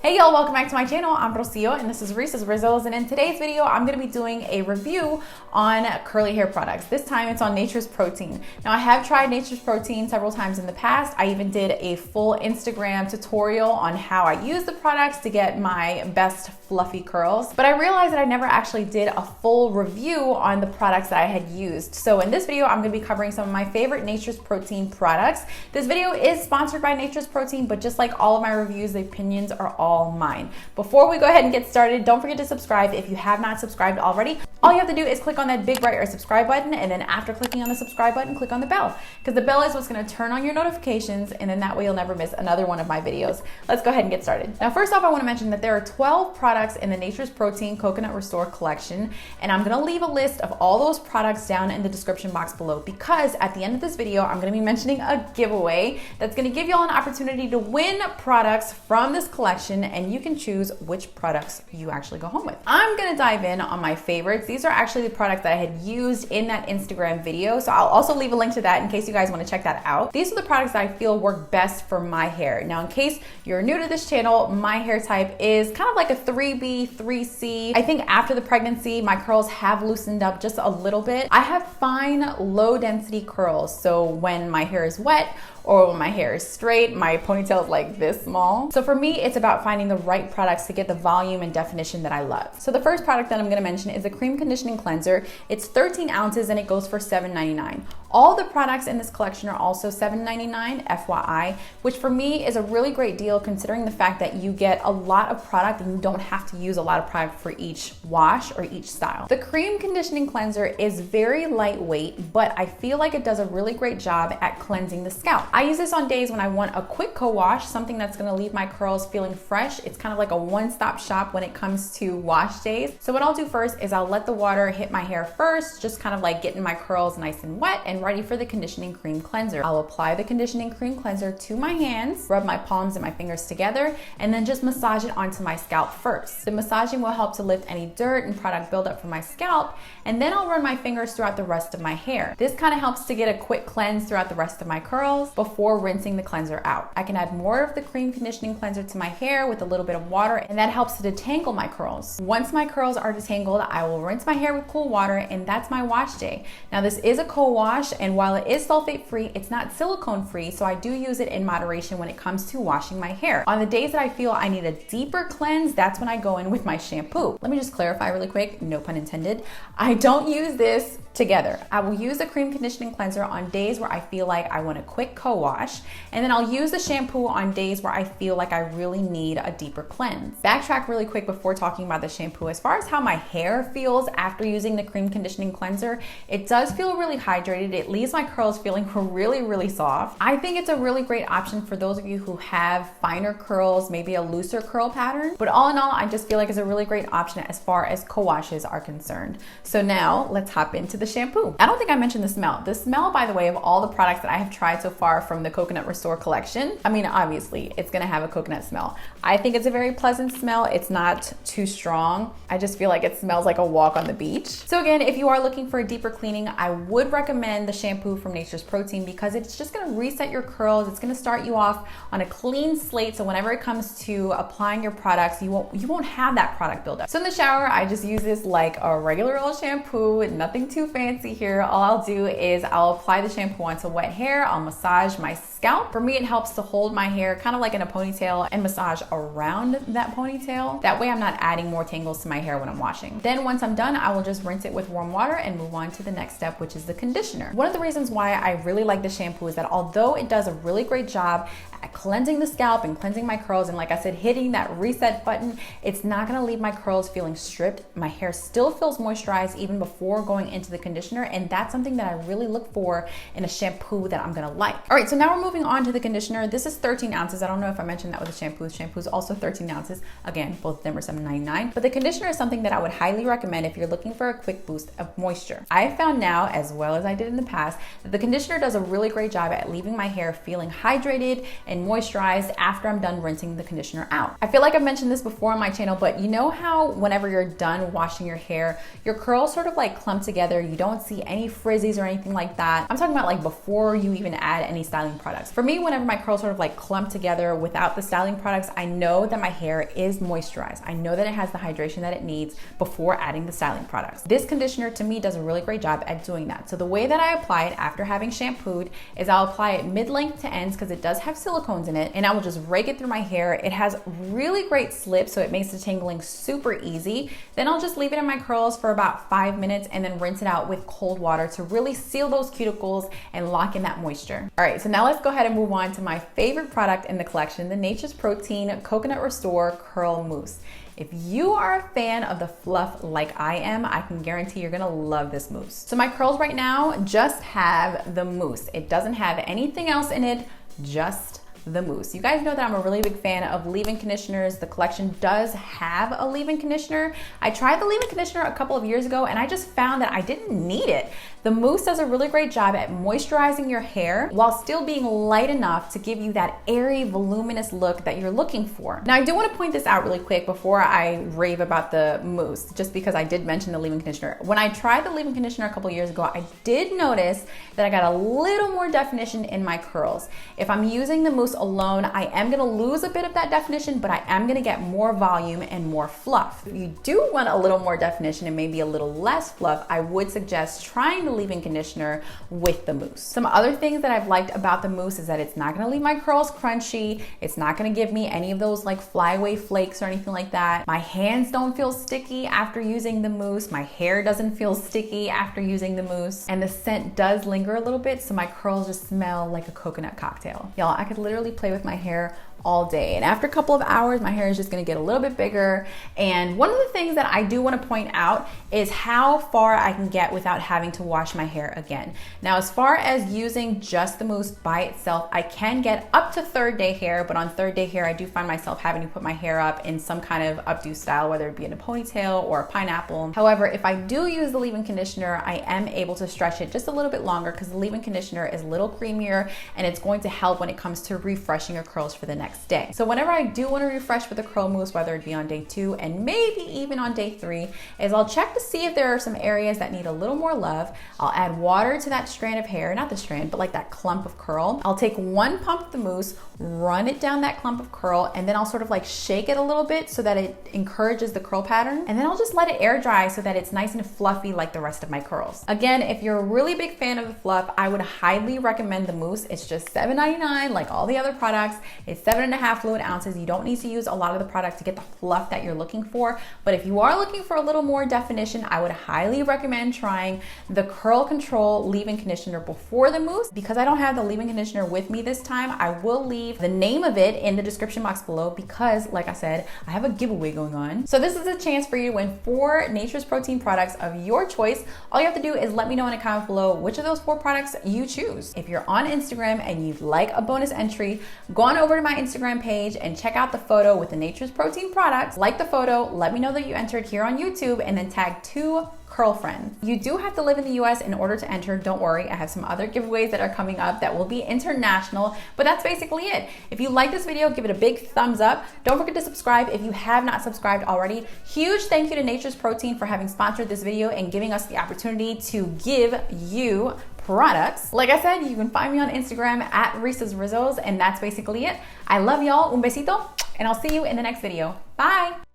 Hey y'all, welcome back to my channel. I'm Rocio and this is Reese's Rizzles, and in today's video I'm going to be doing a review on curly hair products. This time it's on Nature's Protein. Now I have tried Nature's Protein several times in the past. I even did a full Instagram tutorial on how I use the products to get my best fluffy curls, but I realized that I never actually did a full review on the products that I had used. So in this video I'm going to be covering some of my favorite Nature's Protein products. This video is sponsored by Nature's Protein, but just like all of my reviews, the opinions are all mine. Before we go ahead and get started, don't forget to subscribe if you have not subscribed already. All you have to do is click on that big right or subscribe button, and then after clicking on the subscribe button, click on the bell, because the bell is what's going to turn on your notifications, and then that way you'll never miss another one of my videos. Let's go ahead and get started. Now first off, I want to mention that there are 12 products in the Nature's Protein Coconut Restore collection, and I'm going to leave a list of all those products down in the description box below, because at the end of this video I'm going to be mentioning a giveaway that's going to give y'all an opportunity to win products from this collection, and you can choose which products you actually go home with. I'm going to dive in on my favorites. These are actually the products that I had used in that Instagram video, so I'll also leave a link to that in case you guys want to check that out. These are the products that I feel work best for my hair. Now in case you're new to this channel, my hair type is kind of like a 3B, 3C. I think after the pregnancy, my curls have loosened up just a little bit. I have fine, low density curls, so when my hair is wet or when my hair is straight, my ponytail is like this small. So for me, it's about finding the right products to get the volume and definition that I love. So the first product that I'm gonna mention is a cream conditioning cleanser. It's 13 ounces and it goes for $7.99. All the products in this collection are also $7.99, FYI, which for me is a really great deal considering the fact that you get a lot of product and you don't have to use a lot of product for each wash or each style. The cream conditioning cleanser is very lightweight, but I feel like it does a really great job at cleansing the scalp. I use this on days when I want a quick co-wash, something that's gonna leave my curls feeling fresh. It's kind of like a one-stop shop when it comes to wash days. So what I'll do first is I'll let the water hit my hair first, just kind of like getting my curls nice and wet and ready for the conditioning cream cleanser. I'll apply the conditioning cream cleanser to my hands, rub my palms and my fingers together, and then just massage it onto my scalp first. The massaging will help to lift any dirt and product buildup from my scalp, and then I'll run my fingers throughout the rest of my hair. This kind of helps to get a quick cleanse throughout the rest of my curls before rinsing the cleanser out. I can add more of the cream conditioning cleanser to my hair with a little bit of water, and that helps to detangle my curls. Once my curls are detangled, I will rinse my hair with cool water, and that's my wash day. Now this is a co-wash, and while it is sulfate free, it's not silicone free, so I do use it in moderation when it comes to washing my hair. On the days that I feel I need a deeper cleanse, that's when I go in with my shampoo. Let me just clarify really quick, no pun intended. I don't use this together. I will use the cream conditioning cleanser on days where I feel like I want a quick co-wash, and then I'll use the shampoo on days where I feel like I really need a deeper cleanse. Backtrack really quick before talking about the shampoo. As far as how my hair feels after using the cream conditioning cleanser, it does feel really hydrated. It leaves my curls feeling really soft. I think it's a really great option for those of you who have finer curls, maybe a looser curl pattern, but all in all, I just feel like it's a really great option as far as co-washes are concerned. So now let's hop into the shampoo. I don't think I mentioned the smell. The smell, by the way, of all the products that I have tried so far from the Coconut Restore collection, I mean, obviously it's gonna have a coconut smell. I think it's a very pleasant smell. It's not too strong. I just feel like it smells like a walk on the beach. So again, if you are looking for a deeper cleaning, I would recommend the shampoo from Nature's Protein because it's just gonna reset your curls. It's gonna start you off on a clean slate, so whenever it comes to applying your products, you won't have that product buildup. So in the shower, I just use this like a regular old shampoo, nothing too fancy here. All I'll do is I'll apply the shampoo onto wet hair. I'll massage my scalp. For me, it helps to hold my hair kind of like in a ponytail and massage around that ponytail. That way I'm not adding more tangles to my hair when I'm washing. Then once I'm done, I will just rinse it with warm water and move on to the next step, which is the conditioner. One of the reasons why I really like the shampoo is that although it does a really great job at cleansing the scalp and cleansing my curls, and like I said, hitting that reset button, it's not gonna leave my curls feeling stripped. My hair still feels moisturized even before going into the conditioner, and that's something that I really look for in a shampoo that I'm gonna like. All right, so now we're moving on to the conditioner. This is 13 ounces. I don't know if I mentioned that with the shampoo. The shampoo is also 13 ounces. Again, both of them are $7.99, but the conditioner is something that I would highly recommend if you're looking for a quick boost of moisture. I have found now, as well as I did in the past, that the conditioner does a really great job at leaving my hair feeling hydrated and moisturized after I'm done rinsing the conditioner out. I feel like I've mentioned this before on my channel, but you know how whenever you're done washing your hair, your curls sort of like clump together, you don't see any frizzies or anything like that. I'm talking about like before you even add any styling product. products. For me, whenever my curls sort of like clump together without the styling products, I know that my hair is moisturized. I know that it has the hydration that it needs before adding the styling products. This conditioner to me does a really great job at doing that. So the way that I apply it after having shampooed is I'll apply it mid-length to ends because it does have silicones in it, and I will just rake it through my hair. It has really great slip, so it makes detangling super easy. Then I'll just leave it in my curls for about 5 minutes and then rinse it out with cold water to really seal those cuticles and lock in that moisture. All right, so now let's go ahead and move on to my favorite product in the collection, the Nature's Protein Coconut Restore Curl Mousse. If you are a fan of the fluff like I am, I can guarantee you're gonna love this mousse. So my curls right now just have the mousse. It doesn't have anything else in it, just the mousse. You guys know that I'm a really big fan of leave-in conditioners. The collection does have a leave-in conditioner. I tried the leave-in conditioner a couple of years ago and I just found that I didn't need it. The mousse does a really great job at moisturizing your hair while still being light enough to give you that airy, voluminous look that you're looking for. Now, I do want to point this out really quick before I rave about the mousse, just because I did mention the leave-in conditioner. When I tried the leave-in conditioner a couple years ago, I did notice that I got a little more definition in my curls. If I'm using the mousse alone, I am going to lose a bit of that definition, but I am going to get more volume and more fluff. If you do want a little more definition and maybe a little less fluff, I would suggest trying the leave-in conditioner with the mousse. Some other things that I've liked about the mousse is that it's not going to leave my curls crunchy. It's not going to give me any of those like flyaway flakes or anything like that. My hands don't feel sticky after using the mousse. My hair doesn't feel sticky after using the mousse. And the scent does linger a little bit, so my curls just smell like a coconut cocktail. Y'all, I could literally play with my hair all day. And after a couple of hours, my hair is just gonna get a little bit bigger. And one of the things that I do wanna point out is how far I can get without having to wash my hair again. Now, as far as using just the mousse by itself, I can get up to third day hair, but on third day hair, I do find myself having to put my hair up in some kind of updo style, whether it be in a ponytail or a pineapple. However, if I do use the leave-in conditioner, I am able to stretch it just a little bit longer because the leave-in conditioner is a little creamier and it's going to help when it comes to refreshing your curls for the next day. So whenever I do want to refresh with a curl mousse, whether it be on day 2 and maybe even on day 3, is I'll check to see if there are some areas that need a little more love. I'll add water to that strand of hair, not the strand, but like that clump of curl. I'll take 1 pump of the mousse, run it down that clump of curl, and then I'll sort of like shake it a little bit so that it encourages the curl pattern. And then I'll just let it air dry so that it's nice and fluffy like the rest of my curls. Again, if you're a really big fan of the fluff, I would highly recommend the mousse. It's just $7.99 like all the other products. It's 7.5 fluid ounces. You don't need to use a lot of the product to get the fluff that you're looking for. But if you are looking for a little more definition, I would highly recommend trying the Curl Control leave-in conditioner before the mousse. Because I don't have the leave-in conditioner with me this time, I will leave the name of it in the description box below because, like I said, I have a giveaway going on. So this is a chance for you to win 4 Nature's Protein products of your choice. All you have to do is let me know in a comment below which of those 4 products you choose. If you're on Instagram and you'd like a bonus entry, go on over to my Instagram page and check out the photo with the Nature's Protein products. Like the photo, let me know that you entered here on YouTube, and then tag 2 Curlfriends. You do have to live in the US in order to enter. Don't worry, I have some other giveaways that are coming up that will be international, but that's basically it. If you like this video, give it a big thumbs up. Don't forget to subscribe if you have not subscribed already. Huge thank you to Nature's Protein for having sponsored this video and giving us the opportunity to give you products. Like I said, you can find me on Instagram at Reese's Rizzos, and that's basically it. I love y'all, un besito, and I'll see you in the next video. Bye.